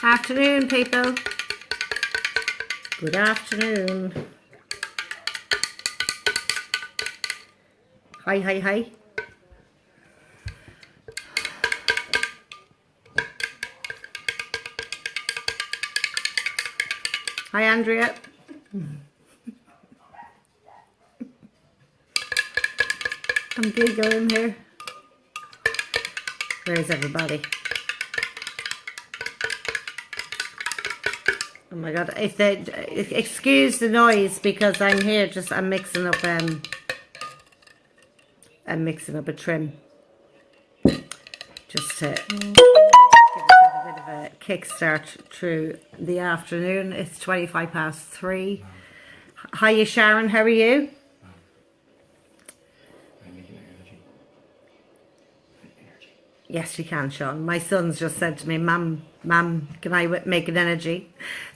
Afternoon, people. Good afternoon. Hi, hi, hi. Hi, Andrea. I'm giggling here. Where's everybody? Oh my god! If they excuse the noise because I'm here, I'm mixing up a trim, just to give myself a bit of a kickstart through the afternoon. It's 3:25. Hiya, Sharon. How are you? Yes, you can, Sean. My son's just said to me, Mum, can I make an energy?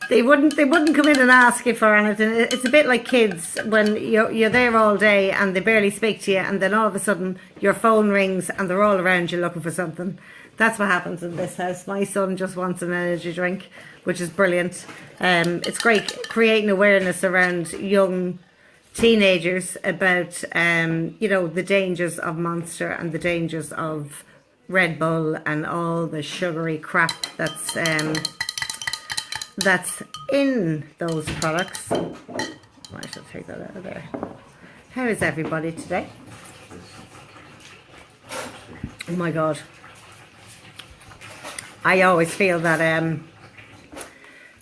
They wouldn't come in and ask you for anything. It's a bit like kids when you're there all day and they barely speak to you, and then all of a sudden your phone rings and they're all around you looking for something. That's what happens in this house. My son just wants an energy drink, which is brilliant. It's great creating awareness around young teenagers about the dangers of Monster and the dangers of Red Bull and all the sugary crap that's in those products. I shall take that out of there. How is everybody today? Oh my god. I always feel that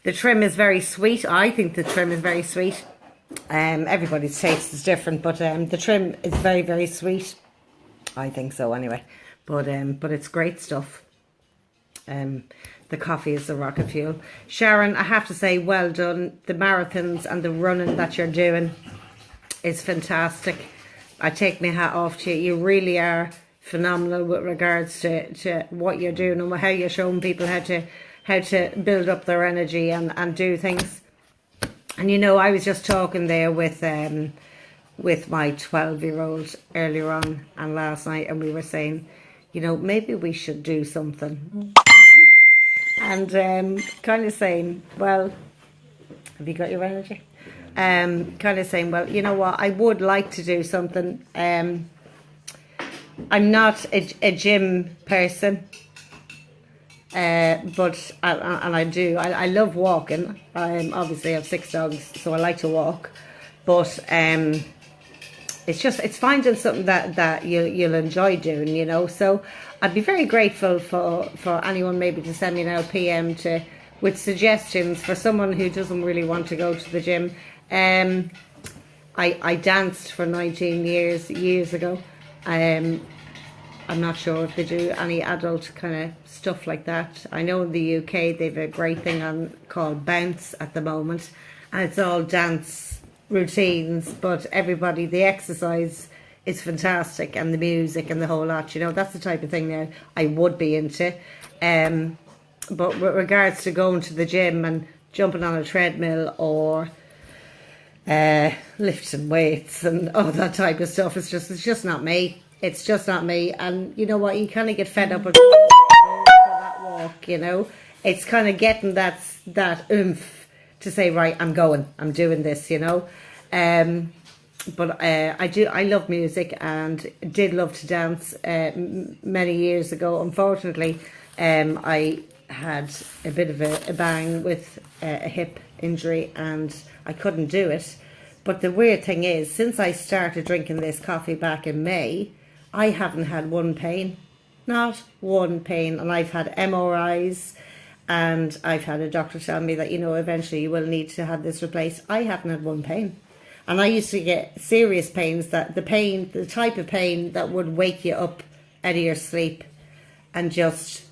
the trim is very sweet. I think the trim is very sweet. Everybody's taste is different, but the trim is very, very sweet. I think so anyway. But it's great stuff. The coffee is the rocket fuel. Sharon, I have to say, well done. The marathons and the running that you're doing is fantastic. I take my hat off to you. You really are phenomenal with regards to what you're doing and how you're showing people how to build up their energy and do things. And I was just talking there with my 12-year-old earlier on and last night, and we were saying, maybe we should do something. And kind of saying, well, have you got your energy? Kind of saying, well, you know what, I would like to do something. I'm not a gym person, but I love walking. Obviously I have 6 dogs, so I like to walk. But it's finding something that you'll enjoy doing, so I'd be very grateful for anyone maybe to send me an PM with suggestions for someone who doesn't really want to go to the gym. I danced for 19 years ago. I'm not sure if they do any adult kind of stuff like that. I know in the UK they've a great thing called Bounce at the moment, and it's all dance routines, but the exercise is fantastic, and the music and the whole lot, that's the type of thing that I would be into. But with regards to going to the gym and jumping on a treadmill or lifting weights and all that type of stuff, it's just not me. It's just not me. And you know what, you kind of get fed up with going for that walk. It's kind of getting that oomph to say, right, I'm doing this, but I love music and did love to dance many years ago. Unfortunately, I had a bit of a bang with a hip injury and I couldn't do it. But the weird thing is, since I started drinking this coffee back in May, I haven't had one pain. Not one pain. And I've had MRIs. And I've had a doctor tell me that, eventually you will need to have this replaced. I haven't had one pain. And I used to get serious pains, the type of pain that would wake you up out of your sleep and just,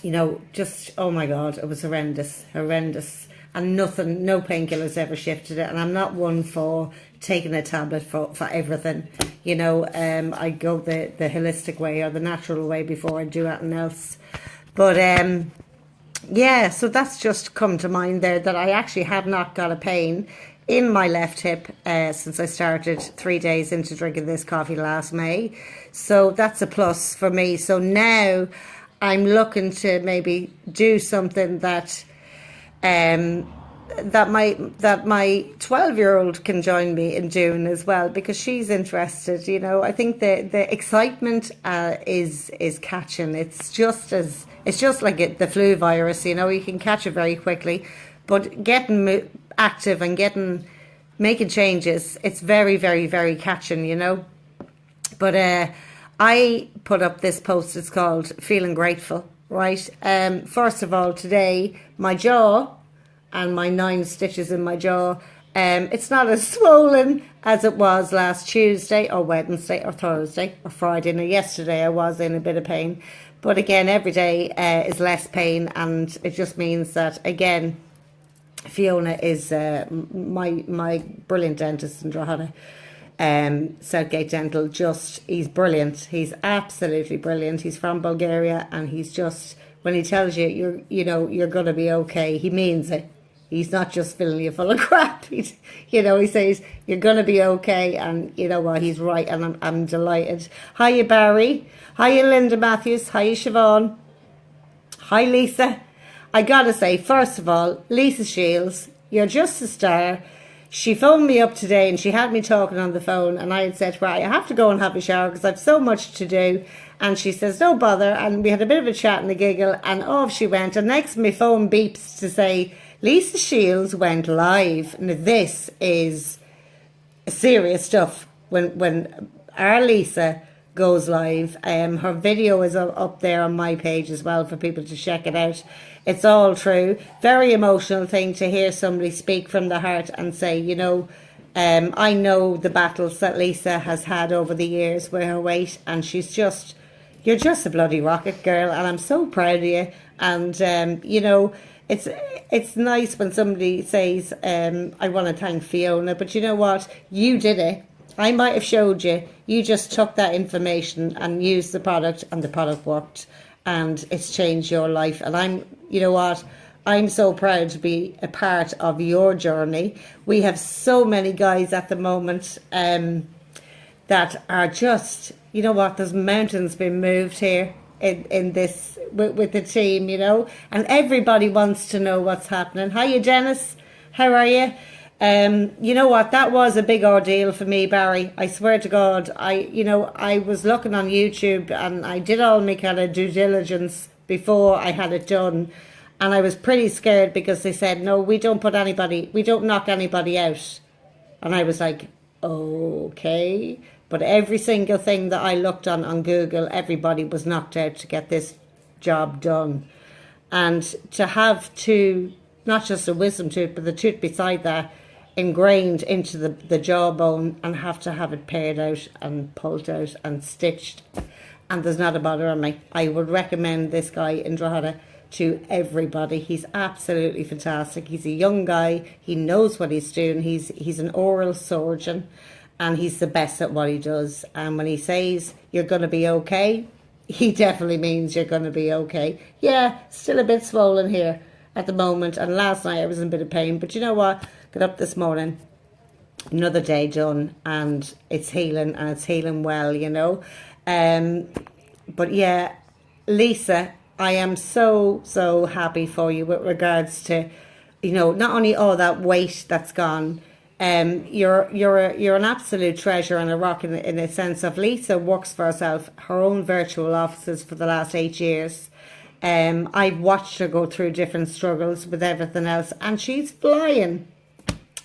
oh my God, it was horrendous. And no painkillers ever shifted it. And I'm not one for taking a tablet for everything. I go the holistic way or the natural way before I do anything else. But, yeah, so that's just come to mind there, that I actually have not got a pain in my left hip since I started 3 days into drinking this coffee last May. So that's a plus for me. So now I'm looking to maybe do something that um, that my 12-year-old can join me in doing as well, because she's interested. I think the excitement is catching. It's just like the flu virus. You can catch it very quickly, but getting active and making changes, it's very, very, very catching. But I put up this post. It's called "Feeling Grateful." Right. First of all, today my jaw and my 9 stitches in my jaw. It's not as swollen as it was last Tuesday or Wednesday or Thursday or Friday. Now, yesterday I was in a bit of pain. But again, every day is less pain, and it just means that, again, Fiona is my brilliant dentist in Drogheda. Southgate Dental, he's brilliant. He's absolutely brilliant. He's from Bulgaria, and he's just, when he tells you you're going to be okay, he means it. He's not just filling you full of crap. He says you're going to be okay, and you know what? He's right, and I'm delighted. Hiya, Barry. Hiya, Linda Matthews. Hiya, Siobhan. Hi, Lisa. I gotta say, first of all, Lisa Shields, you're just a star. She phoned me up today and she had me talking on the phone, and I had said, right, I have to go and have a shower because I've so much to do. And she says, no bother. And we had a bit of a chat and a giggle, and off she went. And next my phone beeps to say, Lisa Shields went live. Now, this is serious stuff when our Lisa goes live. Her video is up there on my page as well for people to check it out. It's all true. Very emotional thing to hear somebody speak from the heart and say, I know the battles that Lisa has had over the years with her weight, and you're just a bloody rocket girl, and I'm so proud of you. And it's nice when somebody says, I want to thank Fiona, but you know what? You did it. I might have showed you. You just took that information and used the product, and the product worked, and it's changed your life. And you know what? I'm so proud to be a part of your journey. We have so many guys at the moment that are just, you know what? There's mountains being moved here in this with the team, and everybody wants to know what's happening. Hiya, Dennis. How are you? You know what? That was a big ordeal for me, Barry. I swear to God. I was looking on YouTube, and I did all my kind of due diligence before I had it done. And I was pretty scared because they said, no, we don't knock anybody out. And I was like, okay. But every single thing that I looked on Google, everybody was knocked out to get this job done. And to have not just a wisdom tooth, but the tooth beside that ingrained into the jawbone, and have to have it pared out and pulled out and stitched. And there's not a bother on me. I would recommend this guy in Drogheda to everybody. He's absolutely fantastic. He's a young guy. He knows what he's doing. He's an oral surgeon, and he's the best at what he does. And when he says you're going to be okay, he definitely means you're going to be okay. Yeah, still a bit swollen here at the moment, and last night I was in a bit of pain, but you know what? Got up this morning, another day done, and it's healing, and it's healing well, But yeah, Lisa, I am so, so happy for you with regards to, not only all that weight that's gone. You're an absolute treasure and a rock in a sense of. Lisa works for herself, her own virtual offices for the last 8 years. I've watched her go through different struggles with everything else, and she's flying.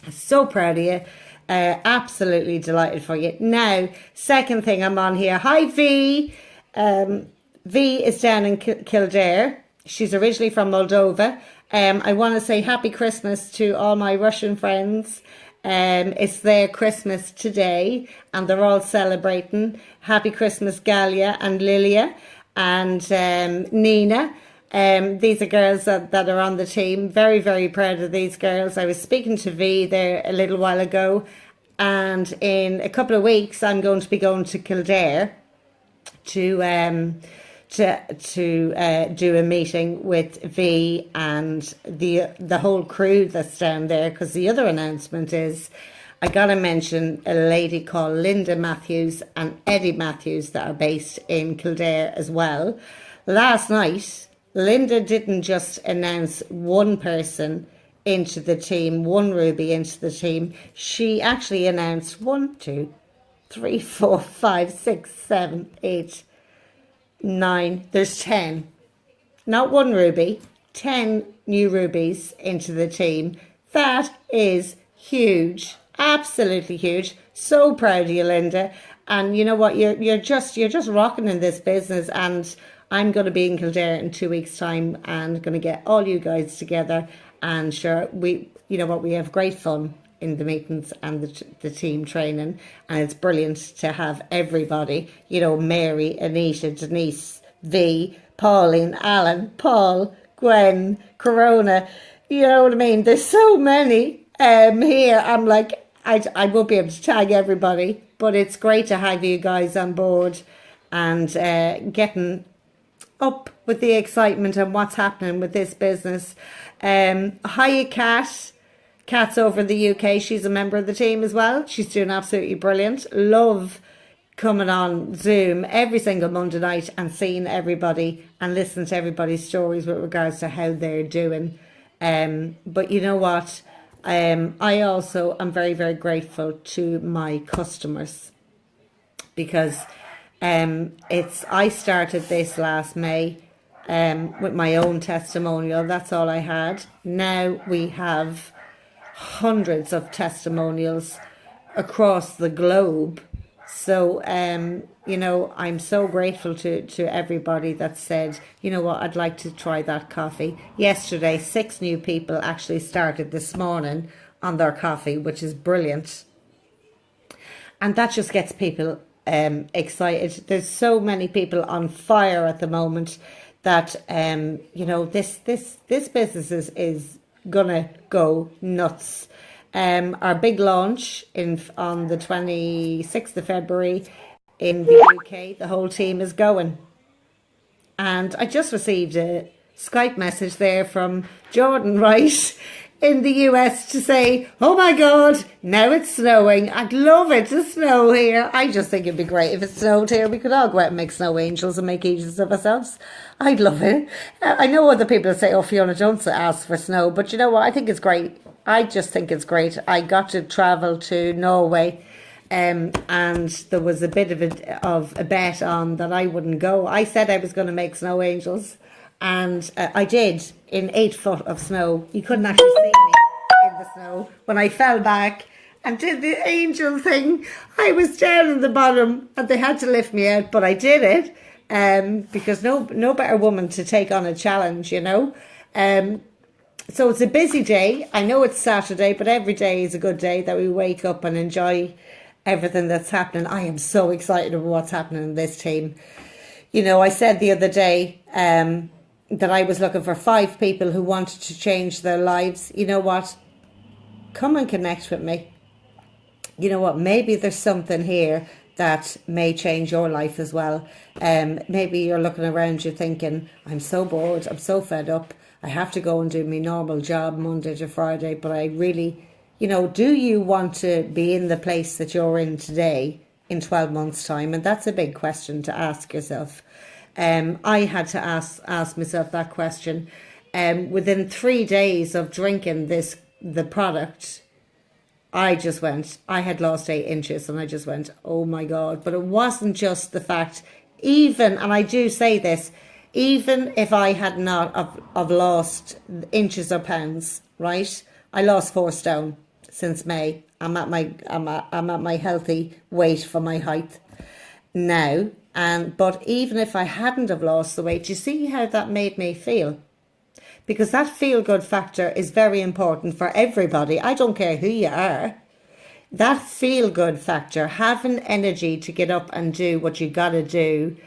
So proud of you. Absolutely delighted for you. Now, second thing I'm on here. Hi, V. V is down in Kildare. She's originally from Moldova. I want to say happy Christmas to all my Russian friends. It's their Christmas today, and they're all celebrating. Happy Christmas, Galia and Lilia and Nina. These are girls that are on the team. Very, very proud of these girls. I was speaking to V there a little while ago, and in a couple of weeks I'm going to be going to Kildare to do a meeting with V and the whole crew that's down there, because the other announcement is I gotta mention a lady called Linda Matthews and Eddie Matthews that are based in Kildare as well. Last night, Linda didn't just announce one person into the team, one Ruby into the team. She actually announced 1, 2, 3, 4, 5, 6, 7, 8, 9. There's 10. Not one Ruby, 10 new Rubies into the team. That is huge. Absolutely huge. So proud of you, Linda. And you know what? You're just rocking in this business. And I'm going to be in Kildare in 2 weeks' time and going to get all you guys together. And sure, you know what? We have great fun in the meetings and the team training, and it's brilliant to have everybody. You know, Mary, Anita, Denise, V, Pauline, Alan, Paul, Gwen, Corona. You know what I mean? There's so many here. I'm like, I won't be able to tag everybody, but it's great to have you guys on board and getting up with the excitement and what's happening with this business. Hiya, Kat. Kat's over in the UK. She's a member of the team as well. She's doing absolutely brilliant. Love coming on Zoom every single Monday night and seeing everybody and listening to everybody's stories with regards to how they're doing. But you know what? I also am very, very grateful to my customers because I started this last May with my own testimonial. That's all I had. Now we have hundreds of testimonials across the globe. So, you know, I'm so grateful to everybody that said, you know what, I'd like to try that coffee. Yesterday, 6 new people actually started this morning on their coffee, which is brilliant. And that just gets people excited. There's so many people on fire at the moment that, you know, this business is gonna go nuts. Our big launch on the 26th of February in the UK, the whole team is going. And I just received a Skype message there from Jordan Wright in the US to say, oh my God, now it's snowing. I'd love it to snow here. I just think it'd be great if it snowed here. We could all go out and make snow angels and make angels of ourselves. I'd love it. I know other people say, oh, Fiona, don't ask for snow. But you know what? I think it's great. I just think it's great. I got to travel to Norway and there was a bit of a bet on that I wouldn't go. I said I was going to make snow angels. And I did in 8 foot of snow. You couldn't actually see me in the snow. When I fell back and did the angel thing, I was down in the bottom and they had to lift me out, but I did it because no better woman to take on a challenge, you know. So it's a busy day. I know it's Saturday, but every day is a good day that we wake up and enjoy everything that's happening. I am so excited about what's happening in this team. You know, I said the other day that I was looking for 5 people who wanted to change their lives. You know what? Come and connect with me. You know what? Maybe there's something here that may change your life as well. Maybe you're looking around you thinking, I'm so bored, I'm so fed up. I have to go and do my normal job Monday to Friday, but I really, you know, do you want to be in the place that you're in today in 12 months' time? And that's a big question to ask yourself. I had to ask myself that question. Within 3 days of drinking the product, I had lost 8 inches and I just went, oh my God. But it wasn't just the fact, even, and I do say this, even if I had not have lost inches or pounds, right? I lost 4 stone since May. I'm at my healthy weight for my height now. But even if I hadn't have lost the weight, you see how that made me feel? Because that feel-good factor is very important for everybody. I don't care who you are. That feel-good factor, having energy to get up and do what you got to do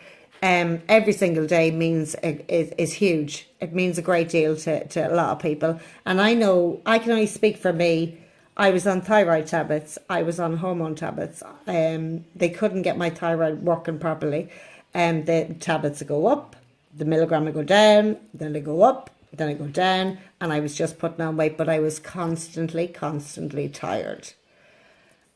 every single day is huge. It means a great deal to a lot of people. And I know, I can only speak for me. I was on thyroid tablets. I was on hormone tablets. They couldn't get my thyroid working properly. The tablets would go up, the milligram would go down, then they go up, then I go down, and I was just putting on weight, but I was constantly tired.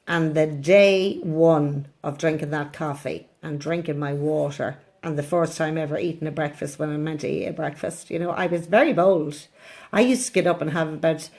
And the day 1 of drinking that coffee and drinking my water and the first time ever eating a breakfast when I meant to eat a breakfast. You know, I was very bold. I used to get up and have about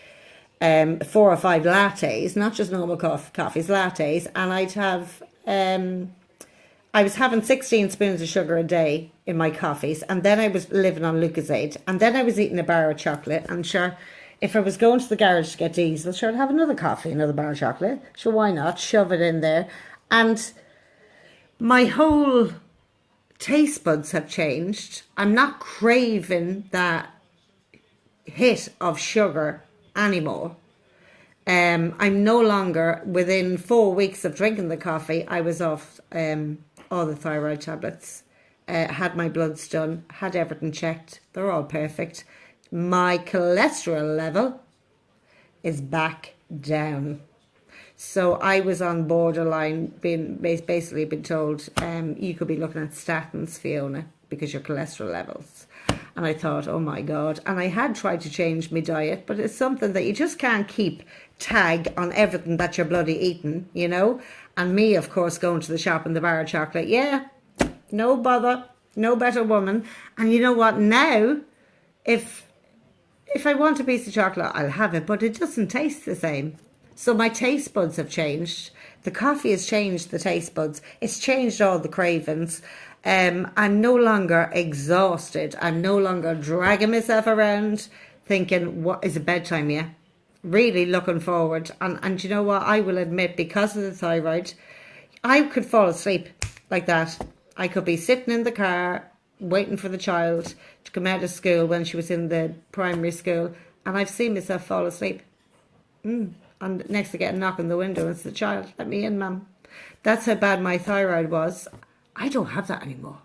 4 or 5 lattes, not just normal coffees, lattes, and I'd have I was having 16 spoons of sugar a day in my coffees, and then I was living on Lucozade, and then I was eating a bar of chocolate, and sure, if I was going to the garage to get diesel, sure, I'd have another coffee, another bar of chocolate. Sure, why not? Shove it in there. And my whole taste buds have changed. I'm not craving that hit of sugar anymore. I'm no longer, within 4 weeks of drinking the coffee, I was off all the thyroid tablets, had my bloods done, had everything checked. They're all perfect. My cholesterol level is back down. So I was on borderline, basically been told you could be looking at statins, Fiona, because your cholesterol levels. And I thought, oh my God. And I had tried to change my diet, but it's something that you just can't keep tag on everything that you're bloody eating, you know. And me, of course, going to the shop and the bar of chocolate. Yeah, no bother, no better woman. And you know what? Now, if I want a piece of chocolate, I'll have it, but it doesn't taste the same. So my taste buds have changed. The coffee has changed the taste buds. It's changed all the cravings. I'm no longer exhausted. I'm no longer dragging myself around thinking, what is it, bedtime yet? Really looking forward. And you know what? I will admit, because of the thyroid, I could fall asleep like that. I could be sitting in the car waiting for the child to come out of school when she was in the primary school, and I've seen myself fall asleep. And next to get a knock on the window, it's the child. Let me in, ma'am. That's how bad my thyroid was. I don't have that anymore.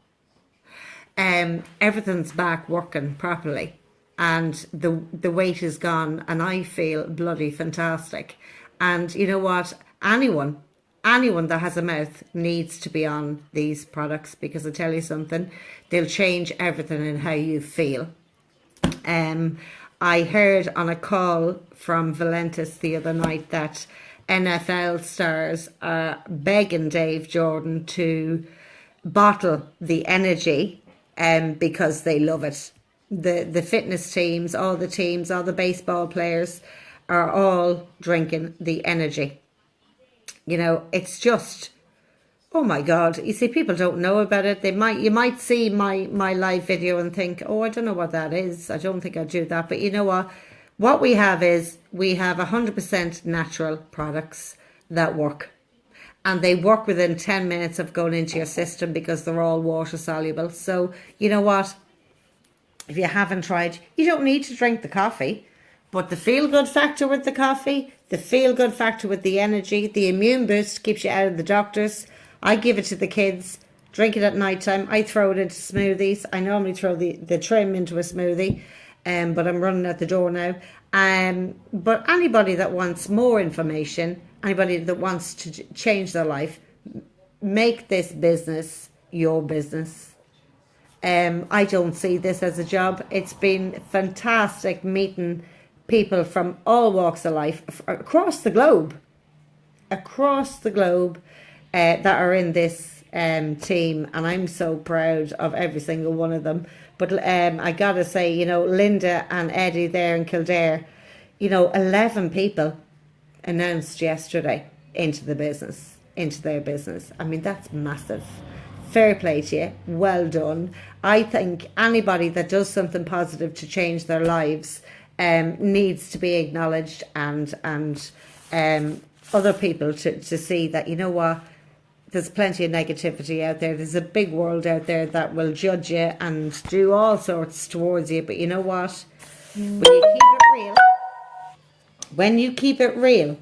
Everything's back working properly, and the weight is gone, and I feel bloody fantastic. And you know what? Anyone that has a mouth needs to be on these products, because I tell you something, they'll change everything in how you feel. I heard on a call from Valentis the other night that NFL stars are begging Dave Jordan to bottle the energy because they love it. The fitness teams, all the baseball players are all drinking the energy. You know, it's just, oh my God. You see, people don't know about it. You might see my live video and think, oh, I don't know what that is. I don't think I'll do that. But you know what? What we have is, we have 100% natural products that work. And they work within 10 minutes of going into your system, because they're all water soluble. So, you know what? If you haven't tried, you don't need to drink the coffee. But the feel-good factor with the coffee, the feel-good factor with the energy, the immune boost keeps you out of the doctors. I give it to the kids, drink it at night time. I throw it into smoothies. I normally throw the trim into a smoothie, but I'm running out the door now. But anybody that wants more information, anybody that wants to change their life, make this business your business. I don't see this as a job. It's been fantastic meeting people from all walks of life across the globe that are in this team, and I'm so proud of every single one of them. But I gotta say, you know, Linda and Eddie there in Kildare, you know, 11 people announced yesterday into their business. I mean, that's massive. Fair play to you. Well done. I think anybody that does something positive to change their lives needs to be acknowledged, and other people to see that, you know what, there's plenty of negativity out there. There's a big world out there that will judge you and do all sorts towards you. But you know what? When you keep it real,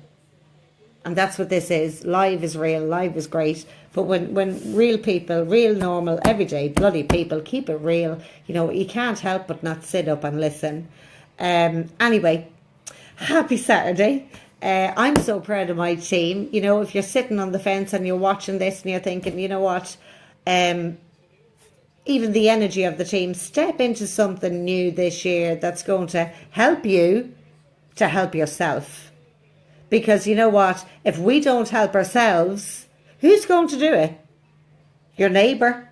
and that's what this is. Live is real. Live is great. But when real people, real normal, everyday bloody people keep it real, you know, you can't help but not sit up and listen. Anyway, happy Saturday. I'm so proud of my team. You know, if you're sitting on the fence and you're watching this and you're thinking, you know what, even the energy of the team, step into something new this year that's going to help you to help yourself. Because you know what, if we don't help ourselves, who's going to do it? Your neighbour,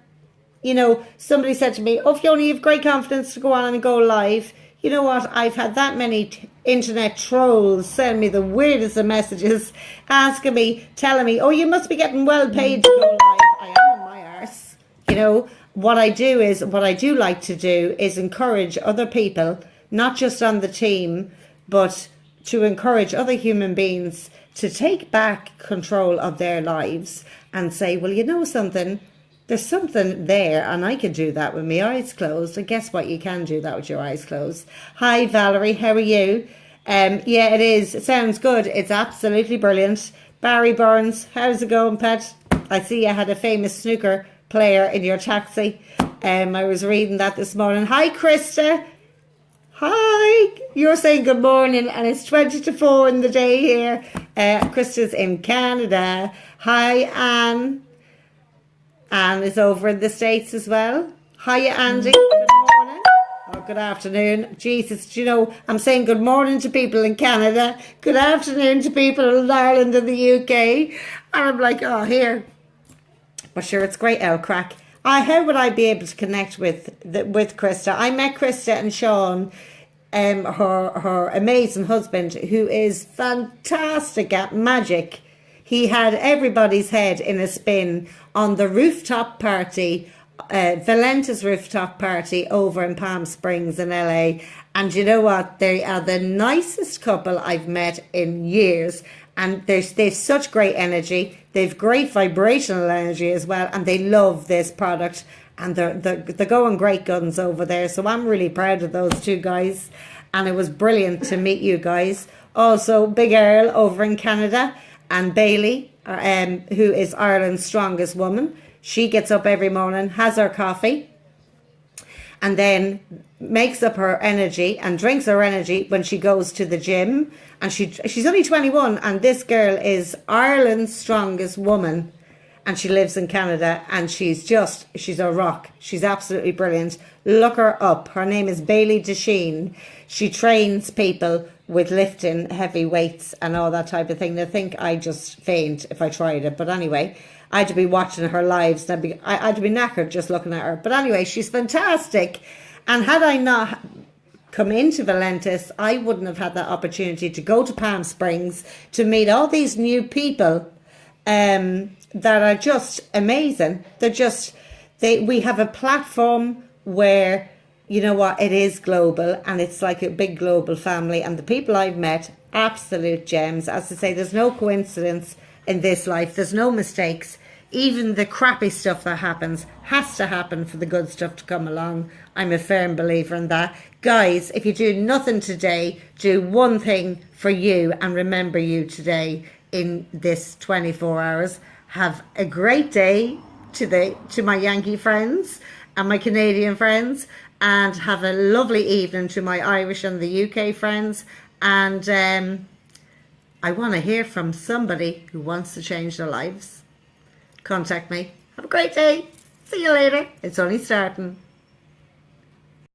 You know, somebody said to me, oh, Fiona, you have great confidence to go on and go live. You know what? I've had that many internet trolls send me the weirdest of messages asking me, telling me, oh, you must be getting well paid to go live. I am on my arse. You know, what I do like to do is encourage other people, not just on the team, but to encourage other human beings to take back control of their lives and say, well, you know something? There's something there, and I can do that with my eyes closed. And guess what? You can do that with your eyes closed. Hi, Valerie. How are you? Yeah, it is. It sounds good. It's absolutely brilliant. Barry Burns, how's it going, pet? I see you had a famous snooker player in your taxi. I was reading that this morning. Hi, Krista. Hi. You're saying good morning, and it's 20 to 4 in the day here. Krista's in Canada. Hi, Anne. Anne is over in the States as well. Hiya, Andy. Good morning. Or good afternoon. Jesus, do you know, I'm saying good morning to people in Canada. Good afternoon to people in Ireland and the UK. And I'm like, oh, here. But sure, it's great El Crack. How would I be able to connect with Krista? I met Krista and Sean, her amazing husband, who is fantastic at magic. He had everybody's head in a spin on the rooftop party, Valenta's rooftop party over in Palm Springs in LA. And you know what? They are the nicest couple I've met in years. And they've such great energy. They've great vibrational energy as well. And they love this product. And they're going great guns over there. So I'm really proud of those two guys. And it was brilliant to meet you guys. Also, Big Earl over in Canada. And Bailey, who is Ireland's strongest woman. She gets up every morning, has her coffee, and then makes up her energy and drinks her energy when she goes to the gym. And she's only 21, and this girl is Ireland's strongest woman, and she lives in Canada, and she's a rock. She's absolutely brilliant. Look her up. Her name is Bailey Desheen. She trains people with lifting heavy weights and all that type of thing. They think I just faint if I tried it. But anyway, I'd be watching her lives. I'd be knackered just looking at her. But anyway, she's fantastic. And had I not come into Valentis, I wouldn't have had that opportunity to go to Palm Springs to meet all these new people that are just amazing. We have a platform where, you know what, it is global, and it's like a big global family. And the people I've met, absolute gems. As I say, there's no coincidence in this life. There's no mistakes. Even the crappy stuff that happens has to happen for the good stuff to come along. I'm a firm believer in that. Guys, if you do nothing today, do one thing for you and remember you today in this 24 hours. Have a great day to my Yankee friends and my Canadian friends, and have a lovely evening to my Irish and the UK friends. And I want to hear from somebody who wants to change their lives. Contact me. Have a great day. See you later. It's only starting.